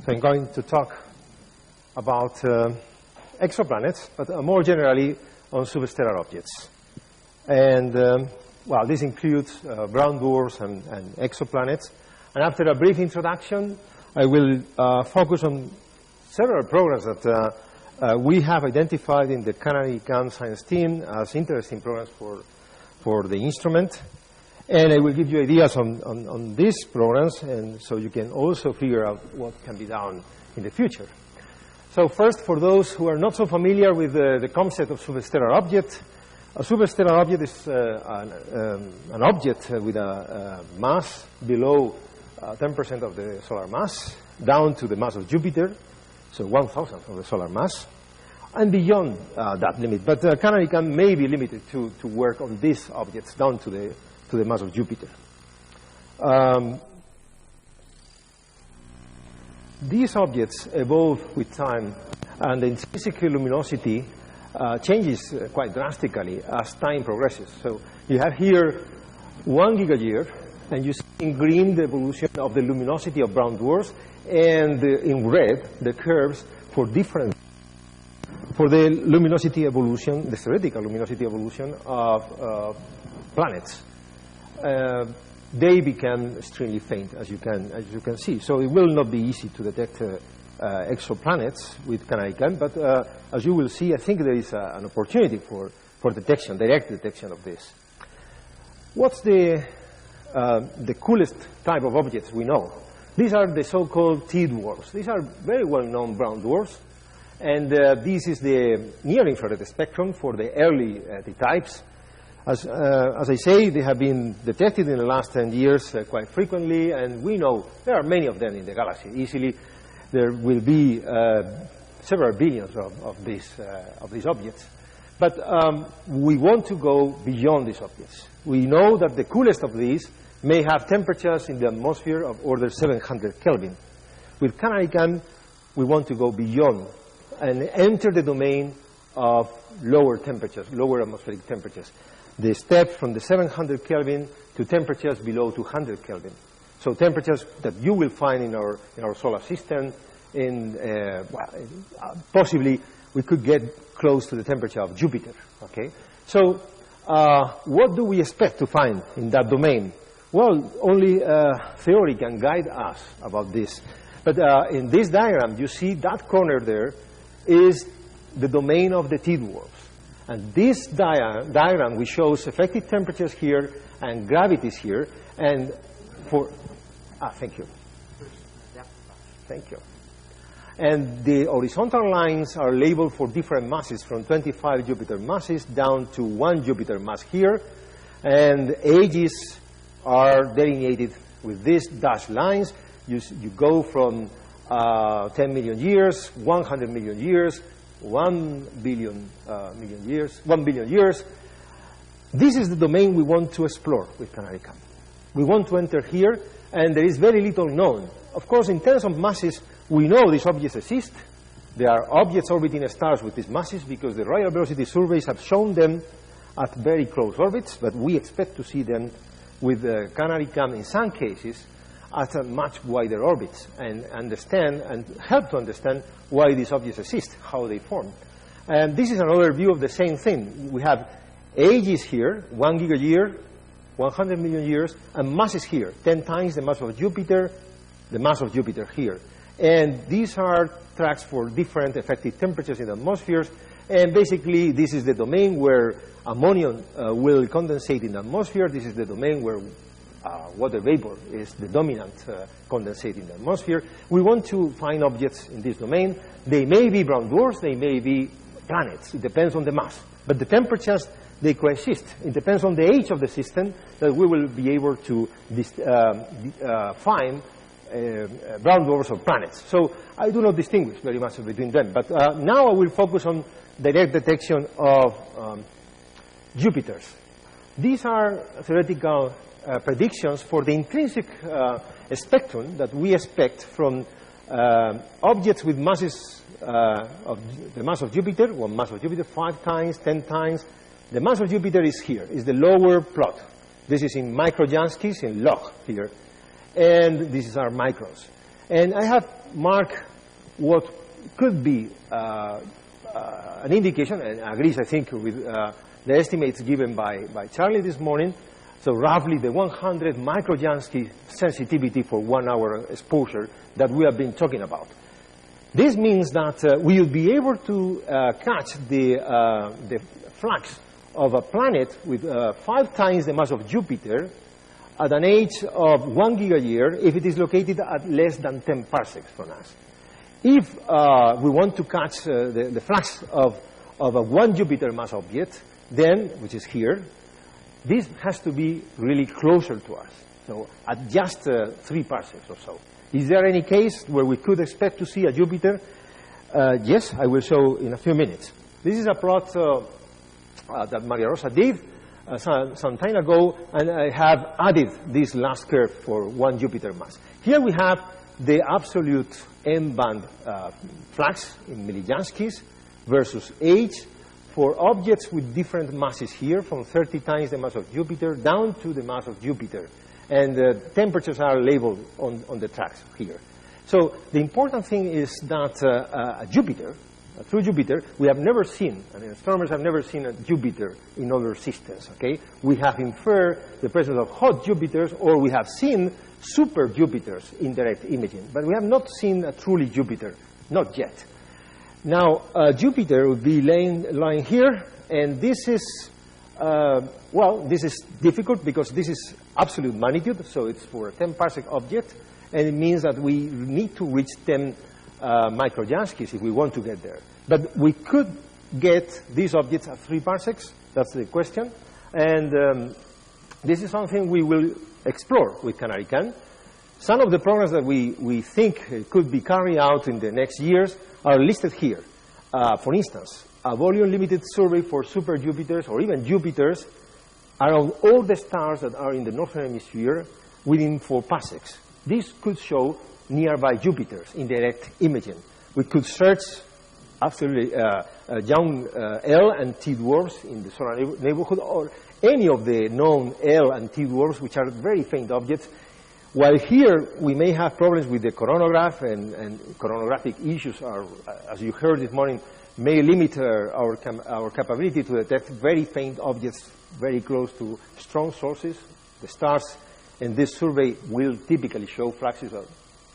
So I'm going to talk about exoplanets, but more generally on substellar objects. And, well, this includes brown dwarfs and exoplanets. And after a brief introduction, I will focus on several programs that we have identified in the CanariCam science team as interesting programs for the instrument. And I will give you ideas on these programs, and so you can also figure out what can be done in the future. So first, for those who are not so familiar with the concept of substellar object, a substellar object is an object with a mass below 10% of the solar mass, down to the mass of Jupiter, so 1,000th of the solar mass, and beyond that limit. But CanariCam may be limited to work on these objects down to the mass of Jupiter. These objects evolve with time, and the intrinsic luminosity changes quite drastically as time progresses. So you have here 1 gigayear, and you see in green the evolution of the luminosity of brown dwarfs, and in red the curves for the luminosity evolution, the theoretical luminosity evolution of planets. They become extremely faint, as you can see. So it will not be easy to detect exoplanets with CanariCam, but as you will see, I think there is an opportunity for detection, direct detection of this. What's the coolest type of objects we know? These are the so-called T-dwarfs. These are very well-known brown dwarfs, and this is the near-infrared spectrum for the early T-types. As I say, they have been detected in the last 10 years quite frequently, and we know there are many of them in the galaxy. Easily, there will be several billions of these objects. But we want to go beyond these objects. We know that the coolest of these may have temperatures in the atmosphere of order 700 Kelvin. With CanariCam, we want to go beyond and enter the domain of lower temperatures, lower atmospheric temperatures. The step from the 700 Kelvin to temperatures below 200 Kelvin. So temperatures that you will find in our solar system, possibly we could get close to the temperature of Jupiter. Okay. So what do we expect to find in that domain? Well, only theory can guide us about this. But in this diagram, you see that corner there is the domain of the T-dwarfs. And this diagram, which shows effective temperatures here and gravities here, and for, thank you. Thank you. And the horizontal lines are labeled for different masses, from 25 Jupiter masses down to 1 Jupiter mass here, and ages are delineated with these dashed lines. You go from 10 million years, 100 million years, 1 billion years. This is the domain we want to explore with CanariCam. We want to enter here, and there is very little known. Of course, in terms of masses, we know these objects exist. There are objects orbiting stars with these masses because the Royal Velocity surveys have shown them at very close orbits, but we expect to see them with CanariCam in some cases at a much wider orbits, and understand and help to understand why these objects exist, how they form. And this is another view of the same thing. We have ages here, 1 gigayear, 100 million years, and masses here, 10 times the mass of Jupiter here. And these are tracks for different effective temperatures in the atmospheres, and basically this is the domain where ammonia will condensate in the atmosphere. This is the domain where water vapor is the dominant condensate in the atmosphere. We want to find objects in this domain. They may be brown dwarfs, they may be planets. It depends on the mass. But the temperatures, they coexist. It depends on the age of the system that we will be able to find brown dwarfs or planets. So I do not distinguish very much between them. But now I will focus on direct detection of Jupiters. These are theoretical predictions for the intrinsic spectrum that we expect from objects with masses of the mass of Jupiter, one mass of Jupiter, 5 times, 10 times. The mass of Jupiter is here, is the lower plot. This is in microjanskis, in log here. And this is our microns. And I have marked what could be an indication, and agrees, I think, with the estimates given by Charlie this morning. So roughly the 100 microjansky sensitivity for 1 hour exposure that we have been talking about. This means that we will be able to catch the flux of a planet with 5 times the mass of Jupiter at an age of 1 gigayear if it is located at less than 10 parsecs from us. If we want to catch the flux of a 1 Jupiter mass object, then, which is here, this has to be really closer to us, so at just 3 parsecs or so. Is there any case where we could expect to see a Jupiter? Yes, I will show in a few minutes. This is a plot that Maria Rosa did some time ago, and I have added this last curve for 1 Jupiter mass. Here we have the absolute M-band flux in millijanskis versus age for objects with different masses here, from 30 times the mass of Jupiter down to the mass of Jupiter. And the temperatures are labeled on the tracks here. So the important thing is that through Jupiter, we have never seen, I mean, astronomers have never seen a Jupiter in other systems, okay? We have inferred the presence of hot Jupiters, or we have seen super Jupiters in direct imaging, but we have not seen a truly Jupiter, not yet. Now, Jupiter would be lying here, and this is, well, this is difficult because this is absolute magnitude, so it's for a 10 parsec object, and it means that we need to reach 10 microjanskis if we want to get there. But we could get these objects at 3 parsecs, that's the question, and this is something we will explore with CanariCam. Some of the programs that we think could be carried out in the next years are listed here. For instance, a volume-limited survey for super Jupiters or even Jupiters around all the stars that are in the northern hemisphere within 4 parsecs. This could show nearby Jupiters in direct imaging. We could search absolutely young L and T dwarfs in the solar neighborhood, or any of the known L and T dwarfs, which are very faint objects. While here we may have problems with the coronagraph, and coronographic issues are, as you heard this morning, may limit our capability to detect very faint objects very close to strong sources. The stars in this survey will typically show fluxes of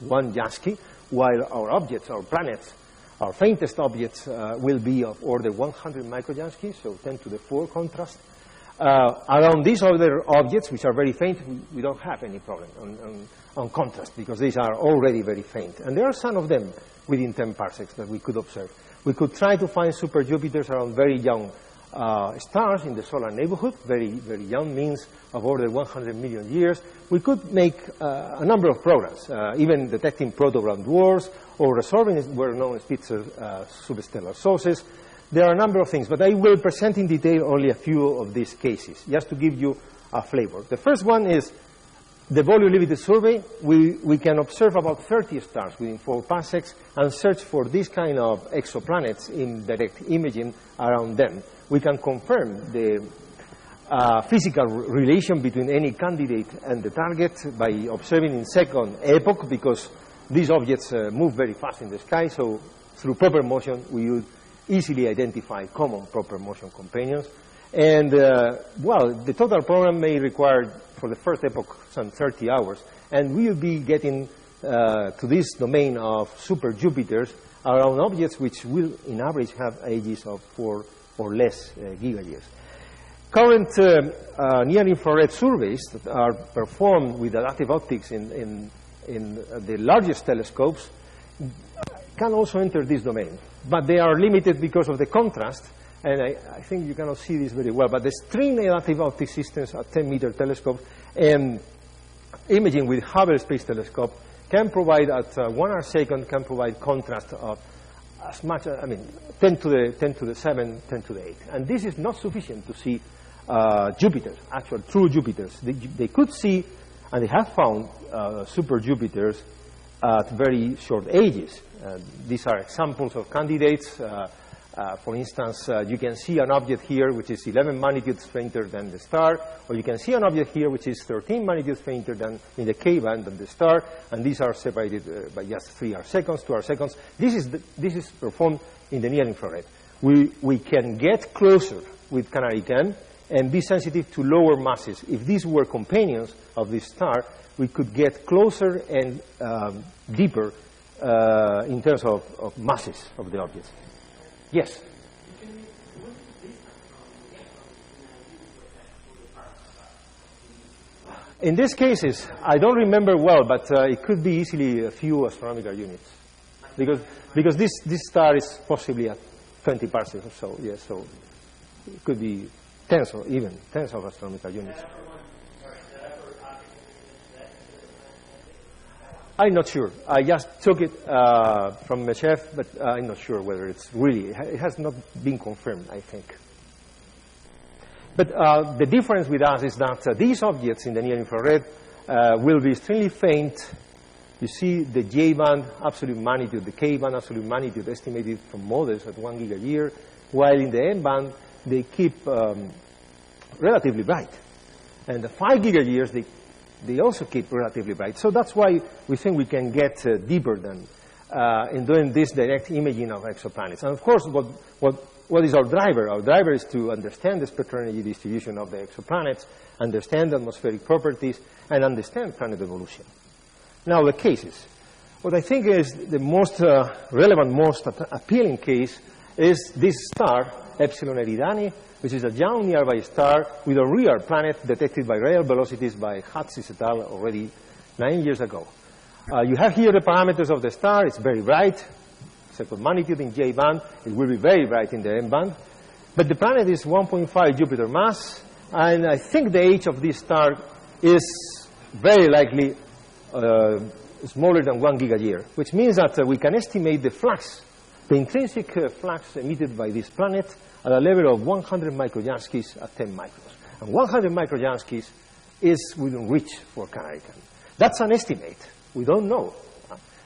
1 Jansky, while our objects, our planets, our faintest objects will be of order 100 microjansky, so 10 to the 4 contrast. Around these other objects, which are very faint, we don't have any problem on contrast, because these are already very faint. And there are some of them within 10 parsecs that we could observe. We could try to find super Jupiters around very young stars in the solar neighborhood. Very, very young means of order 100 million years. We could make a number of programs, even detecting proto-brown dwarfs or resolving well-known Spitzer substellar sources. There are a number of things, but I will present in detail only a few of these cases, just to give you a flavor. The first one is the volume-limited survey. We can observe about 30 stars within 4 parsecs and search for this kind of exoplanets in direct imaging around them. We can confirm the physical relation between any candidate and the target by observing in second epoch, because these objects move very fast in the sky, so through proper motion we would easily identify common proper motion companions. And, well, the total program may require, for the first epoch, some 30 hours. And we will be getting to this domain of super Jupiters around objects which will, in average, have ages of 4 or less gigayears. Current near-infrared surveys that are performed with adaptive optics in the largest telescopes can also enter this domain. But they are limited because of the contrast, and I think you cannot see this very well, but the string adaptive optic systems at 10-meter telescopes and imaging with Hubble Space Telescope can provide, at 1 arcsecond, can provide contrast of as much, 10 to the 7, 10 to the 8. And this is not sufficient to see Jupiters, actual true Jupiters. They could see, and they have found, super Jupiters at very short ages. These are examples of candidates For instance, you can see an object here which is 11 magnitudes fainter than the star, or you can see an object here which is 13 magnitudes fainter than in the K-band than the star, and these are separated by just 3 arcseconds, 2 arcseconds. This is performed in the near-infrared. We can get closer with CanariCam and be sensitive to lower masses. If these were companions of this star, we could get closer and deeper in terms of masses of the objects. Yes? In these cases, I don't remember well, but it could be easily a few astronomical units. Because this star is possibly at 20 parsecs or so, yes, so it could be tens or even tens of astronomical units. I'm not sure. I just took it from Meshev, but I'm not sure whether it's really, it has not been confirmed, I think. But the difference with us is that these objects in the near-infrared will be extremely faint. You see the J-band absolute magnitude, the K-band absolute magnitude estimated from models at 1 gigayear, while in the M-band they keep relatively bright. And the 5 gigayears, they also keep relatively bright. So that's why we think we can get deeper than in doing this direct imaging of exoplanets. And of course, what is our driver? Our driver is to understand the spectral energy distribution of the exoplanets, understand atmospheric properties, and understand planet evolution. Now, the cases. What I think is the most relevant, most appealing case is this star, Epsilon Eridani, which is a young nearby star with a real planet detected by radial velocities by Hatsis et al. Already 9 years ago. You have here the parameters of the star. It's very bright. Second magnitude in J-band. It will be very bright in the M-band. But the planet is 1.5 Jupiter mass, and I think the age of this star is very likely smaller than 1 gigayear, which means that we can estimate the flux, the intrinsic flux emitted by this planet at a level of 100 microjanskis at 10 microns. And 100 microjanskis is within reach for CanariCam. That's an estimate. We don't know.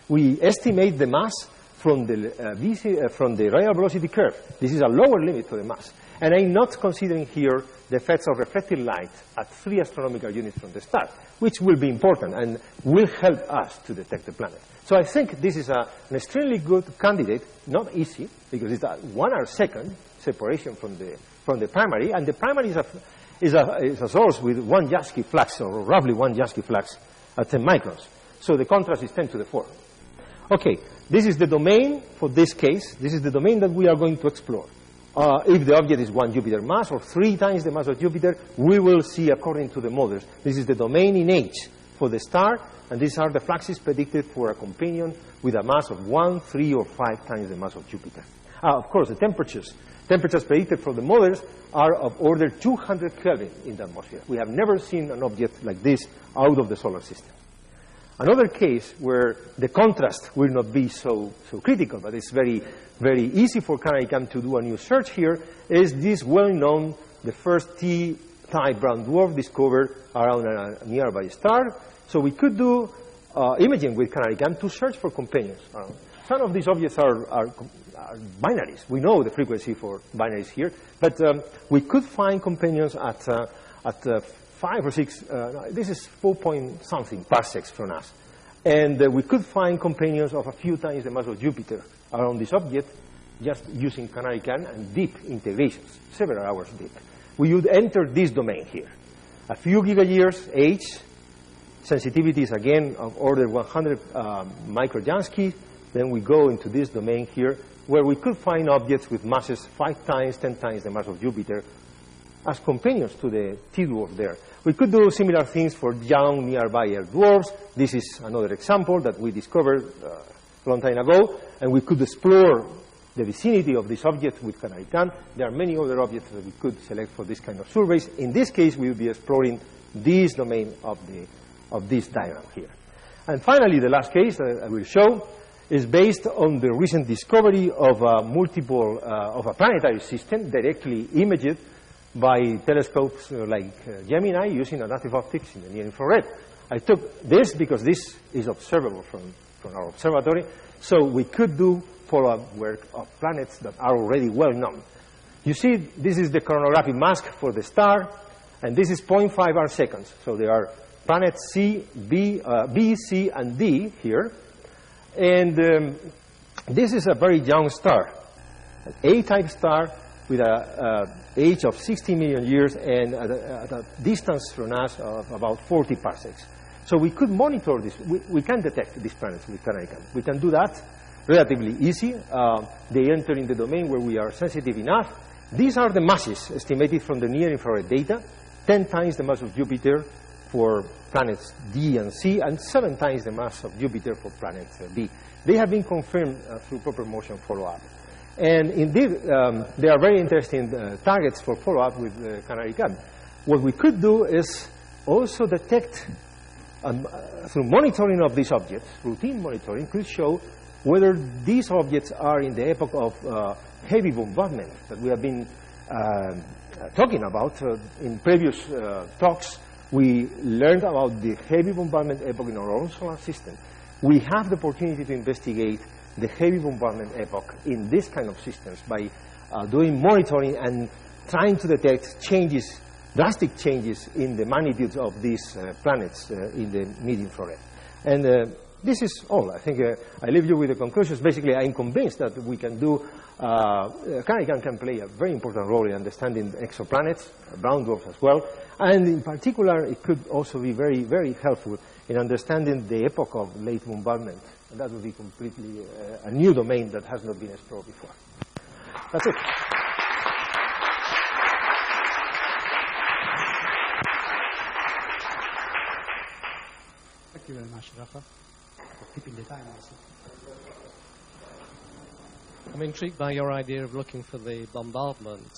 We estimate the mass from the radial velocity curve. This is a lower limit to the mass. And I'm not considering here the effects of reflected light at 3 astronomical units from the star, which will be important and will help us to detect the planet. So I think this is an extremely good candidate, not easy, because it's a 1 arcsecond separation from the primary, and the primary is a source with 1 Jansky flux, or roughly 1 Jansky flux at 10 microns. So the contrast is 10 to the 4. Okay, this is the domain for this case. This is the domain that we are going to explore. If the object is 1 Jupiter mass, or 3 times the mass of Jupiter, we will see, according to the models, this is the domain in H for the star, and these are the fluxes predicted for a companion with a mass of 1, 3, or 5 times the mass of Jupiter. Of course, the temperatures predicted from the models are of order 200 Kelvin in the atmosphere. We have never seen an object like this out of the solar system. Another case where the contrast will not be so critical, but it's very, very easy for CanariCam to do a new search here, is this well-known, the first T-type brown dwarf discovered around a nearby star. So we could do imaging with CanariCam to search for companions. Some of these objects are binaries. We know the frequency for binaries here, but we could find companions at 5 or 6, this is 4-point-something parsecs from us. And we could find companions of a few times the mass of Jupiter around this object just using CanariCam and deep integrations, several hours deep. We would enter this domain here. A few gigayears H, sensitivity is again of order 100 microjansky. Then we go into this domain here where we could find objects with masses 5 times, 10 times the mass of Jupiter as companions to the T-dwarf there. We could do similar things for young nearby Earth dwarfs. This is another example that we discovered a long time ago, and we could explore the vicinity of this object with CanariCam. There are many other objects that we could select for this kind of surveys. In this case, we will be exploring this domain of this diagram here. And finally, the last case that I will show is based on the recent discovery of a planetary system directly imaged by telescopes like Gemini using adaptive optics in the near infrared. I took this because this is observable from our observatory. So we could do follow-up work of planets that are already well known. You see, this is the coronographic mask for the star, and this is 0.5 arcseconds. So there are planets C, B, C, and D here. And this is a very young star, an A-type star with an age of 60 million years and at a distance from us of about 40 parsecs. So we could monitor this. We can detect these planets with CanariCam. We can do that relatively easy. They enter in the domain where we are sensitive enough. These are the masses estimated from the near-infrared data, 10 times the mass of Jupiter for planets D and C, and 7 times the mass of Jupiter for planet B. They have been confirmed through proper motion follow-up. And indeed, they are very interesting targets for follow-up with CanariCam. What we could do is also detect, through monitoring of these objects, routine monitoring could show whether these objects are in the epoch of heavy bombardment that we have been talking about. In previous talks, we learned about the heavy bombardment epoch in our own solar system. We have the opportunity to investigate the heavy bombardment epoch in this kind of systems by doing monitoring and trying to detect changes, drastic changes in the magnitudes of these planets in the mid-infrared. And this is all. I think I leave you with the conclusions. Basically, I'm convinced that we can do, CanariCam can play a very important role in understanding exoplanets, brown dwarfs as well, and in particular, it could also be very, very helpful in understanding the epoch of late bombardment. And that would be completely a new domain that has not been explored before. That's it. Thank you very much, Rafa, for keeping the time also. I'm intrigued by your idea of looking for the bombardment.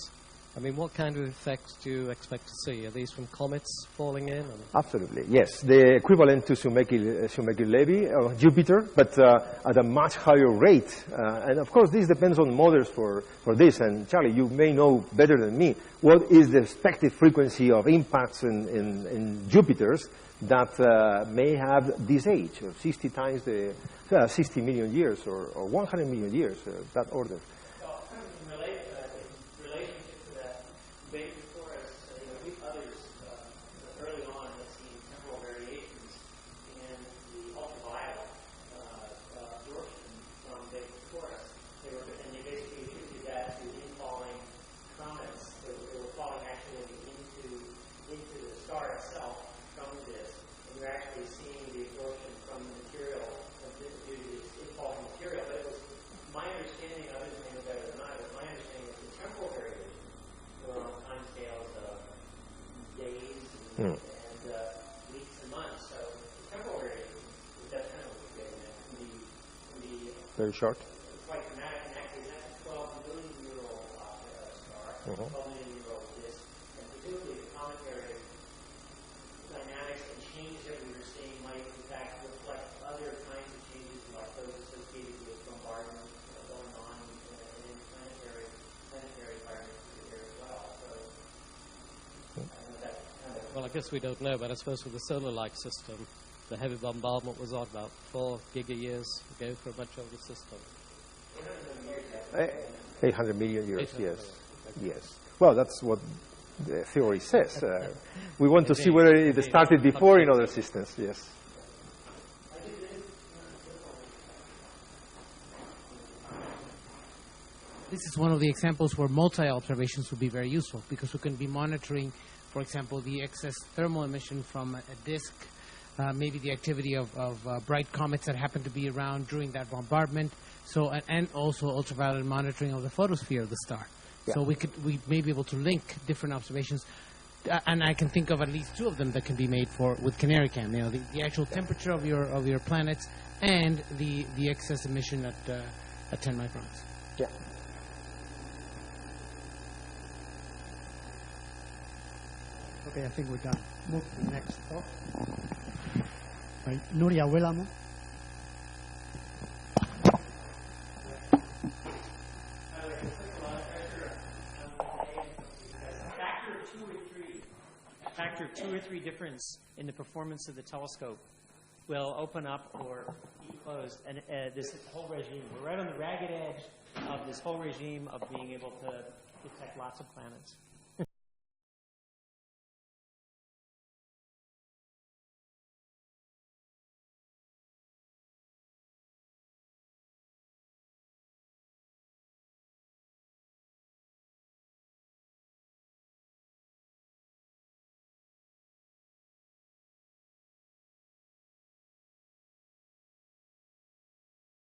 I mean, what kind of effects do you expect to see? Are these from comets falling in? Absolutely, yes. The equivalent to Shoemaker-Levy of Jupiter, but at a much higher rate. And of course, this depends on models for this. And Charlie, you may know better than me, what is the expected frequency of impacts in Jupiters that may have this age, of 60 times the 60 million years or 100 million years, that order. Very short. Quite dramatic, and actually that's a 12 million-year-old star, 12 million-year-old disk, and presumably the cometary dynamics and changes that we were seeing might in fact reflect other kinds of changes like those associated with bombardment going on in planetary environments here as well. So I don't know that kind of. Well, I guess we don't know, but I suppose with the solar-like system, the heavy bombardment was on about 4 giga-years ago for much of the system. 800 million years, yes. Yes. Well, that's what the theory says. We want to see whether it started before in other systems, yes. This is one of the examples where multi-observations would be very useful because we can be monitoring, for example, the excess thermal emission from a disk, maybe the activity of bright comets that happen to be around during that bombardment, so and also ultraviolet monitoring of the photosphere of the star. Yeah. So we may be able to link different observations, and I can think of at least 2 of them that can be made with CanariCam. You know, the actual temperature of your planets and the excess emission at 10 microns. Yeah. Okay, I think we're done. Move to the next talk. By Nuria Huélamo. Factor of 2 or 3 difference in the performance of the telescope will open up or be closed. And this whole regime, we're right on the ragged edge of this whole regime of being able to detect lots of planets.